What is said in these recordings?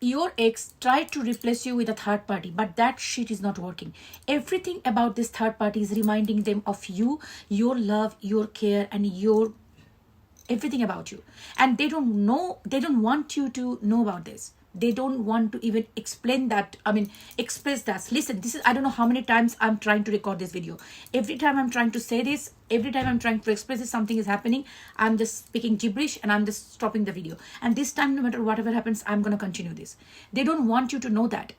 Your ex tried to replace you with a third party, but that shit is not working. Everything about this third party is reminding them of you, your love, your care, and your everything about you. And they don't know, they don't want you to know about this. They don't want to even explain that, express that. Listen, this is, I don't know how many times I'm trying to record this video. Every time I'm trying to say this, every time I'm trying to express this, something is happening. I'm just speaking gibberish and I'm just stopping the video. And this time, no matter whatever happens, I'm going to continue this. They don't want you to know that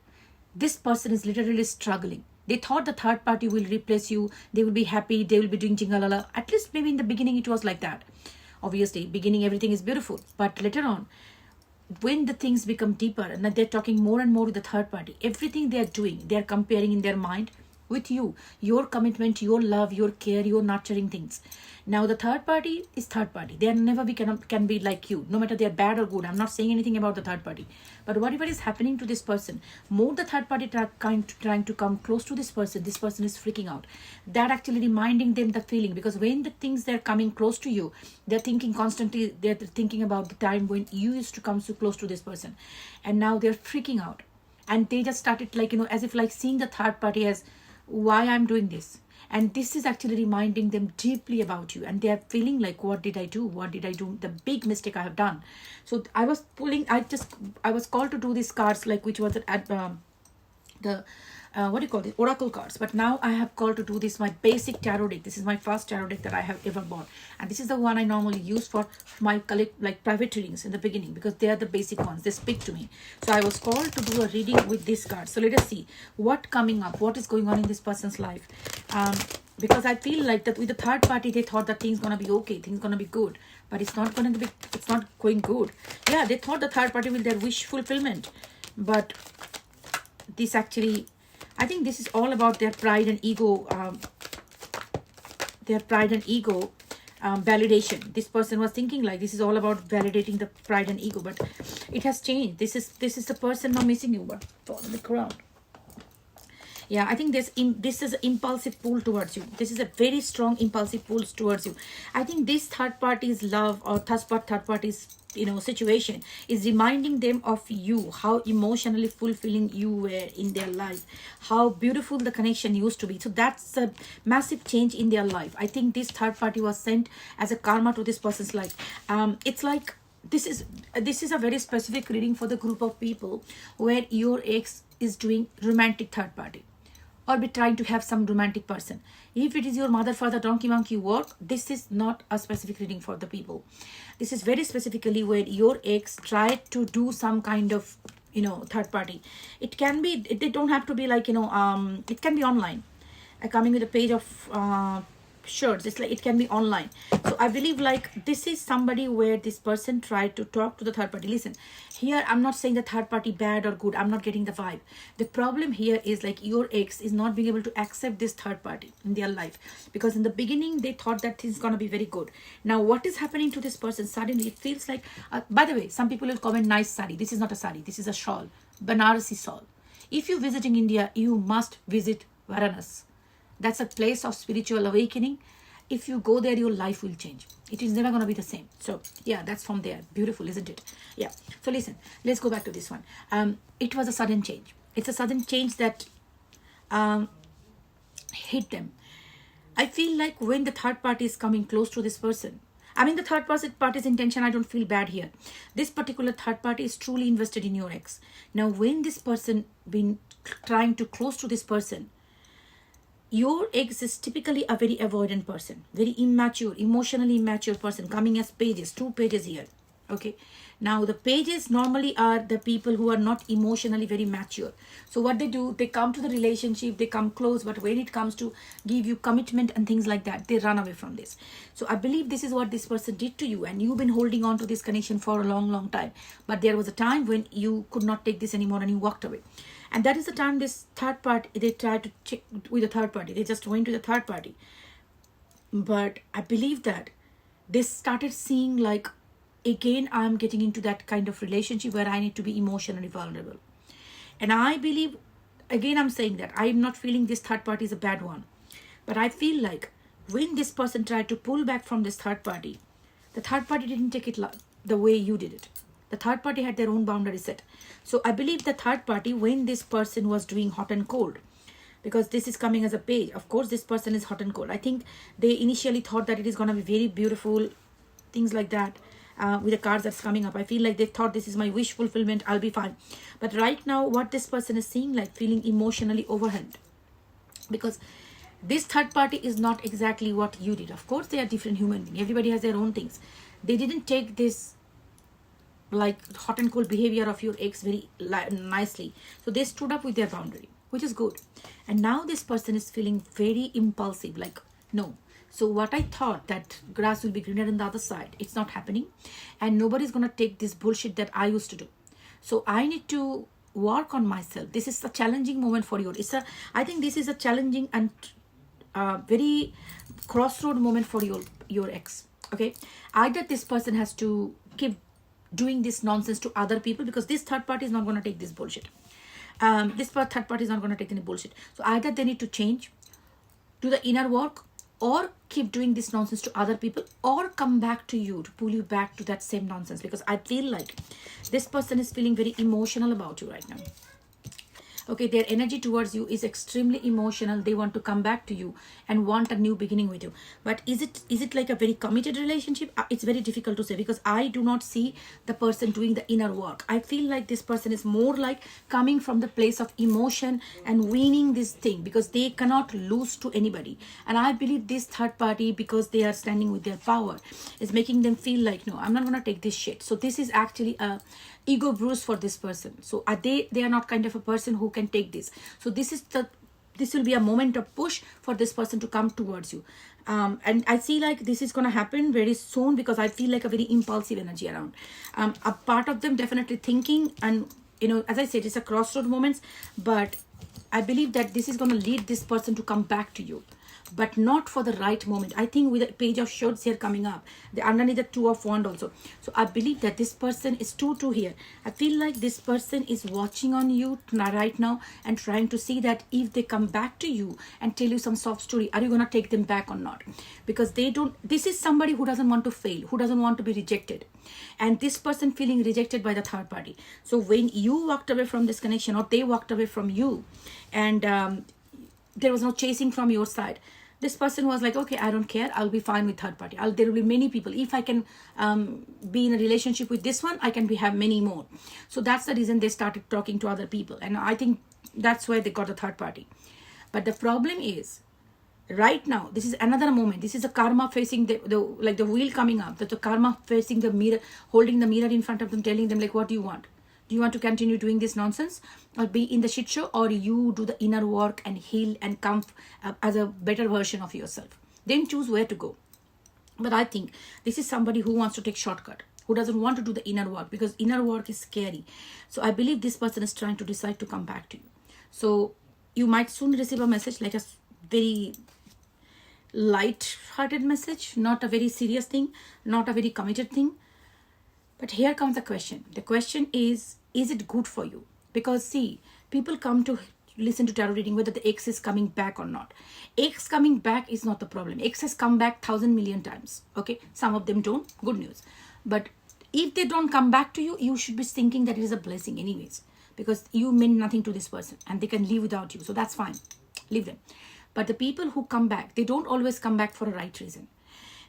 this person is literally struggling. They thought the third party will replace you. They will be happy. They will be doing jingalala. At least maybe in the beginning it was like that. Obviously, beginning everything is beautiful. But later on, when the things become deeper and they're talking more and more with the third party, everything they are doing, they are comparing in their mind with you, your commitment, your love, your care, your nurturing things. Now the third party is third party. They are never can be like you, no matter they are bad or good. I'm not saying anything about the third party, but whatever is happening to this person, more the third party trying to come close to this person is freaking out. That actually reminding them the feeling, because when the things they're coming close to you, they're thinking constantly, they're thinking about the time when you used to come so close to this person, and now they're freaking out, and they just started like, as if like seeing the third party as why I'm doing this. And this is actually reminding them deeply about you, and they are feeling like, what did I do, the big mistake I have done. So I was called to do these cards, like which was at the what do you call this, oracle cards. But now I have called to do this, my basic tarot deck. This is my first tarot deck that I have ever bought, and this is the one I normally use for my private readings in the beginning, because they are the basic ones, they speak to me. So I was called to do a reading with this card. So let us see what coming up, what is going on in this person's life. Because I feel like that with the third party, they thought that things gonna be okay, things gonna be good, but it's not going good. Yeah, they thought the third party will their wish fulfillment, but this actually, I think this is all about their pride and ego, validation. This person was thinking like this is all about validating the pride and ego, but it has changed. This is the person now missing you. But fall on the ground. Yeah, I think this is an impulsive pull towards you. This is a very strong impulsive pull towards you. I think this third party's love or third party's situation is reminding them of you, how emotionally fulfilling you were in their life, how beautiful the connection used to be. So that's a massive change in their life. I think this third party was sent as a karma to this person's life. It's like this is a very specific reading for the group of people where your ex is doing romantic third party, or be trying to have some romantic person. If it is your mother, father, donkey, monkey work, this is not a specific reading for the people. This is very specifically where your ex tried to do some kind of third party. It can be, they don't have to be like it can be online, coming with a page of shirts. It's like it can be online. So I believe like this is somebody where this person tried to talk to the third party. Listen, here I'm not saying the third party bad or good, I'm not getting the vibe. The problem here is like your ex is not being able to accept this third party in their life, because in the beginning they thought that things gonna be very good. Now what is happening to this person, suddenly it feels like by the way, some people will comment nice sari. This is not a sari, this is a shawl, Banarasi shawl. If you're visiting India, you must visit Varanasi. That's a place of spiritual awakening. If you go there, your life will change. It is never going to be the same. So yeah, that's from there. Beautiful, isn't it? Yeah. So listen, let's go back to this one. It was a sudden change. It's a sudden change that hit them. I feel like when the third party is coming close to this person, the third party's intention, I don't feel bad here. This particular third party is truly invested in your ex. Now, when this person been trying to close to this person, your ex is typically a very avoidant person, very immature, emotionally immature person, coming as pages, 2 pages here. Okay. Now the pages normally are the people who are not emotionally very mature. So what they do, they come to the relationship, they come close, but when it comes to give you commitment and things like that, they run away from this. So I believe this is what this person did to you, and you've been holding on to this connection for a long, long time. But there was a time when you could not take this anymore and you walked away. And that is the time this third party, they tried to check with the third party. They just went to the third party. But I believe that they started seeing like, again, I'm getting into that kind of relationship where I need to be emotionally vulnerable. And I believe, again, I'm saying that I'm not feeling this third party is a bad one. But I feel like when this person tried to pull back from this third party, the third party didn't take it the way you did it. The third party had their own boundary set. So I believe the third party, when this person was doing hot and cold, because this is coming as a page, of course this person is hot and cold. I think they initially thought that it is going to be very beautiful, things like that. With the cards that's coming up, I feel like they thought this is my wish fulfillment, I'll be fine. But right now what this person is seeing, like feeling emotionally overwhelmed, because this third party is not exactly what you did. Of course they are different human beings, everybody has their own things. They didn't take this like hot and cold behavior of your ex very nicely. So they stood up with their boundary, which is good. And now this person is feeling very impulsive, like no. So what I thought that grass will be greener on the other side, it's not happening. And nobody's going to take this bullshit that I used to do. So I need to work on myself. This is a challenging moment for you. I think this is a challenging and very crossroad moment for your ex. Okay. Either this person has to keep doing this nonsense to other people, because this third party is not going to take this bullshit. This third party is not going to take any bullshit. So either they need to change, do the inner work, or keep doing this nonsense to other people, or come back to you to pull you back to that same nonsense. Because I feel like this person is feeling very emotional about you right now. Okay, their energy towards you is extremely emotional. They want to come back to you and want a new beginning with you. But is it like a very committed relationship? It's very difficult to say, because I do not see the person doing the inner work. I feel like this person is more like coming from the place of emotion and winning this thing, because they cannot lose to anybody. And I believe this third party, because they are standing with their power, is making them feel like, no, I'm not going to take this shit. So this is actually a ego bruise for this person. So they are not kind of a person who can take this. So this will be a moment of push for this person to come towards you. And I see like this is going to happen very soon, because I feel like a very impulsive energy around. A part of them definitely thinking, and as I said, it's a crossroad moments, but I believe that this is going to lead this person to come back to you, but not for the right moment. I think with the page of swords here coming up, the underneath the two of wands also. So I believe that this person is 2-2 here. I feel like this person is watching on you right now and trying to see that if they come back to you and tell you some soft story, are you going to take them back or not? Because this is somebody who doesn't want to fail, who doesn't want to be rejected. And this person feeling rejected by the third party. So when you walked away from this connection, or they walked away from you, and there was no chasing from your side, this person was like, okay, I don't care, I'll be fine with third party. There will be many people. If I can be in a relationship with this one, I can have many more. So that's the reason they started talking to other people. And I think that's why they got a third party. But the problem is, right now, this is another moment. This is a karma facing the wheel coming up. That the karma facing the mirror, holding the mirror in front of them, telling them like, what do you want? Do you want to continue doing this nonsense, or be in the shit show, or you do the inner work and heal and come as a better version of yourself? Then choose where to go. But I think this is somebody who wants to take shortcut, who doesn't want to do the inner work, because inner work is scary. So I believe this person is trying to decide to come back to you. So you might soon receive a message, like a very light-hearted message, not a very serious thing, not a very committed thing. But here comes the question. The question is it good for you? Because see, people come to listen to tarot reading whether the ex is coming back or not. Ex coming back is not the problem. Ex has come back 1,000 million times. Okay, some of them don't. Good news. But if they don't come back to you, you should be thinking that it is a blessing anyways, because you mean nothing to this person and they can live without you. So that's fine. Leave them. But the people who come back, they don't always come back for a right reason.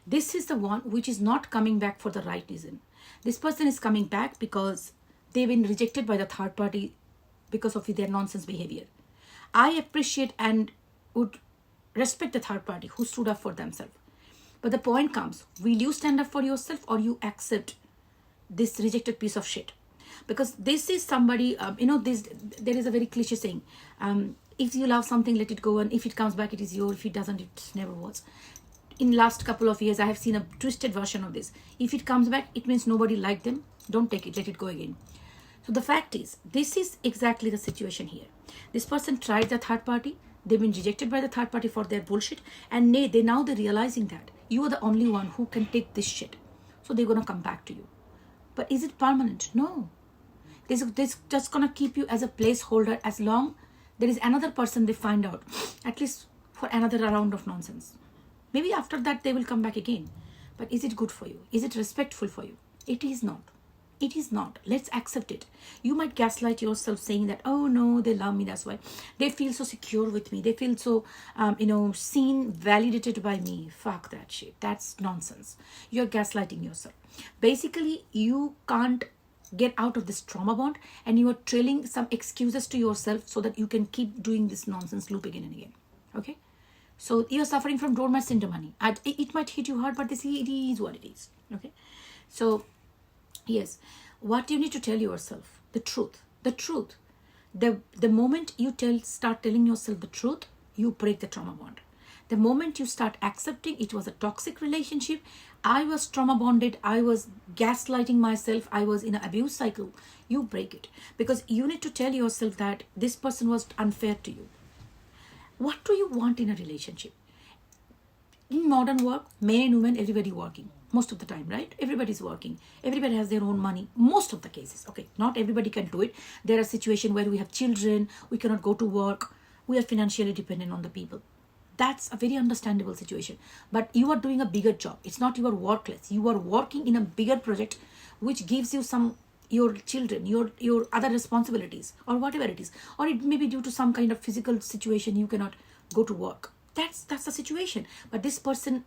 This is the one which is not coming back for the right reason. This person is coming back because they've been rejected by the third party because of their nonsense behavior. I appreciate and would respect the third party who stood up for themselves. But the point comes, will you stand up for yourself, or you accept this rejected piece of shit? Because this is somebody, there is a very cliche saying, if you love something, let it go, and if it comes back, it is yours. If it doesn't, it never was. In last couple of years, I have seen a twisted version of this. If it comes back, it means nobody liked them. Don't take it, let it go again. So the fact is, this is exactly the situation here. This person tried the third party. They've been rejected by the third party for their bullshit. And now they're realizing that you are the only one who can take this shit. So they're going to come back to you. But is it permanent? No. This just going to keep you as a placeholder as long there is another person they find out, at least for another round of nonsense. Maybe after that they will come back again. But is it good for you? Is it respectful for you? It is not. It is not. Let's accept it. You might gaslight yourself saying that, oh no, they love me, that's why. They feel so secure with me. They feel so, seen, validated by me. Fuck that shit. That's nonsense. You're gaslighting yourself. Basically, you can't get out of this trauma bond, and you are trailing some excuses to yourself so that you can keep doing this nonsense loop again and again. Okay? So you're suffering from doormat syndrome, honey. It might hit you hard, but it is what it is. Okay? So, yes, what you need to tell yourself, the truth. The moment you start telling yourself the truth, you break the trauma bond. The moment you start accepting it was a toxic relationship, I was trauma bonded, I was gaslighting myself, I was in an abuse cycle, you break it. Because you need to tell yourself that this person was unfair to you. What do you want in a relationship? In modern work, men and women, everybody working. Most of the time, right? Everybody's working. Everybody has their own money. Most of the cases. Okay, not everybody can do it. There are situations where we have children, we cannot go to work, we are financially dependent on the people. That's a very understandable situation. But you are doing a bigger job. It's not you are workless. You are working in a bigger project which gives you your children, your other responsibilities, or whatever it is. Or it may be due to some kind of physical situation you cannot go to work. That's the situation. But this person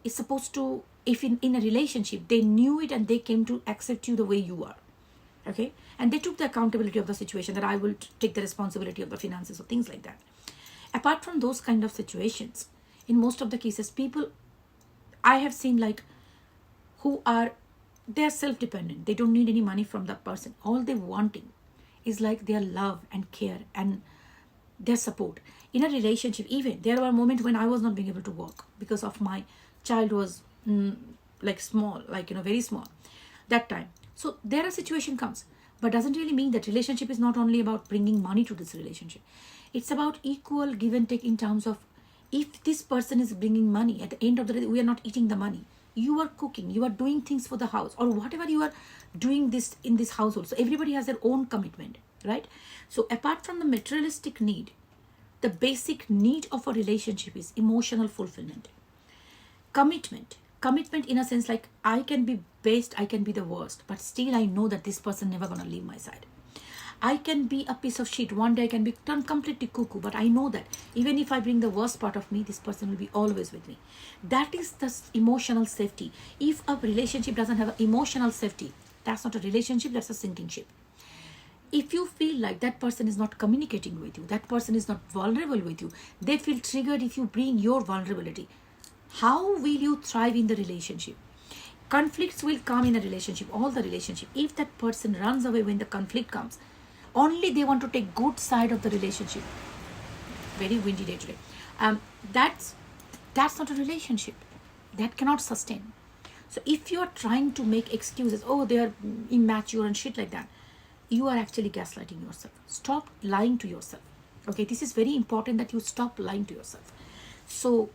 is supposed to, if in a relationship, they knew it and they came to accept you the way you are. Okay? And they took the accountability of the situation, that I will take the responsibility of the finances or things like that. Apart from those kind of situations, in most of the cases, people I have seen they're self-dependent. They don't need any money from that person. All they're wanting is their love and care and their support. In a relationship, even there were moments when I was not being able to work because of my child was small, very small that time. So there a situation comes, but doesn't really mean that relationship is not only about bringing money to this relationship. It's about equal give and take in terms of, if this person is bringing money, at the end of the day, we are not eating the money. You are cooking, you are doing things for the house, or whatever you are doing this in this household. So everybody has their own commitment, right? So apart from the materialistic need, the basic need of a relationship is emotional fulfillment. Commitment in a sense, I can be best, I can be the worst, but still I know that this person never gonna leave my side. I can be a piece of shit. One day I can be turned completely cuckoo, but I know that even if I bring the worst part of me, this person will be always with me. That is the emotional safety. If a relationship doesn't have emotional safety, that's not a relationship, that's a sinking ship. If you feel like that person is not communicating with you, that person is not vulnerable with you, they feel triggered if you bring your vulnerability, how will you thrive in the relationship? Conflicts will come in a relationship, all the relationship. If that person runs away when the conflict comes, only they want to take good side of the relationship. Very windy day today. That's not a relationship. That cannot sustain. So if you are trying to make excuses, oh, they are immature and shit like that, you are actually gaslighting yourself. Stop lying to yourself. Okay, this is very important that you stop lying to yourself. So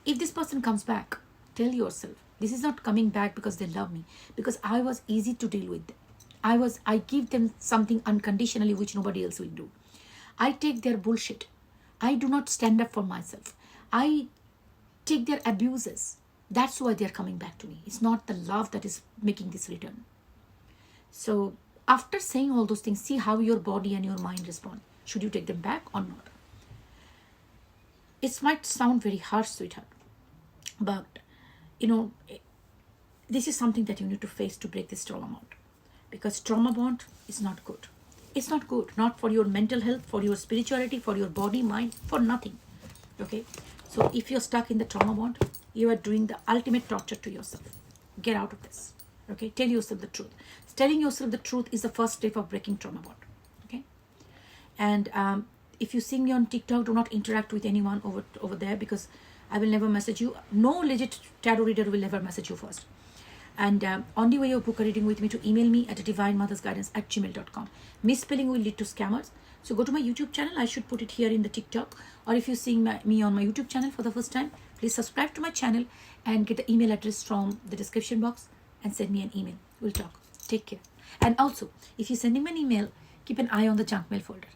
if this person comes back, tell yourself, this is not coming back because they love me, because I was easy to deal with. I give them something unconditionally which nobody else will do. I take their bullshit. I do not stand up for myself. I take their abuses. That's why they're coming back to me. It's not the love that is making this return. So after saying all those things, see how your body and your mind respond. Should you take them back or not? It might sound very harsh, sweetheart, but this is something that you need to face to break this trauma bond. Because trauma bond is not good. It's not good. Not for your mental health, for your spirituality, for your body, mind, for nothing. Okay? So if you're stuck in the trauma bond, you are doing the ultimate torture to yourself. Get out of this. Okay? Tell yourself the truth. Telling yourself the truth is the first step of breaking trauma bond. Okay? And if you see me on TikTok, do not interact with anyone over there, because I will never message you. No legit tarot reader will ever message you first. And only way you book a reading with me to email me at divinemothersguidance@gmail.com. Misspelling will lead to scammers. So go to my YouTube channel. I should put it here in the TikTok. Or if you're seeing me on my YouTube channel for the first time, please subscribe to my channel and get the email address from the description box and send me an email. We'll talk. Take care. And also, if you're sending me an email, keep an eye on the junk mail folder.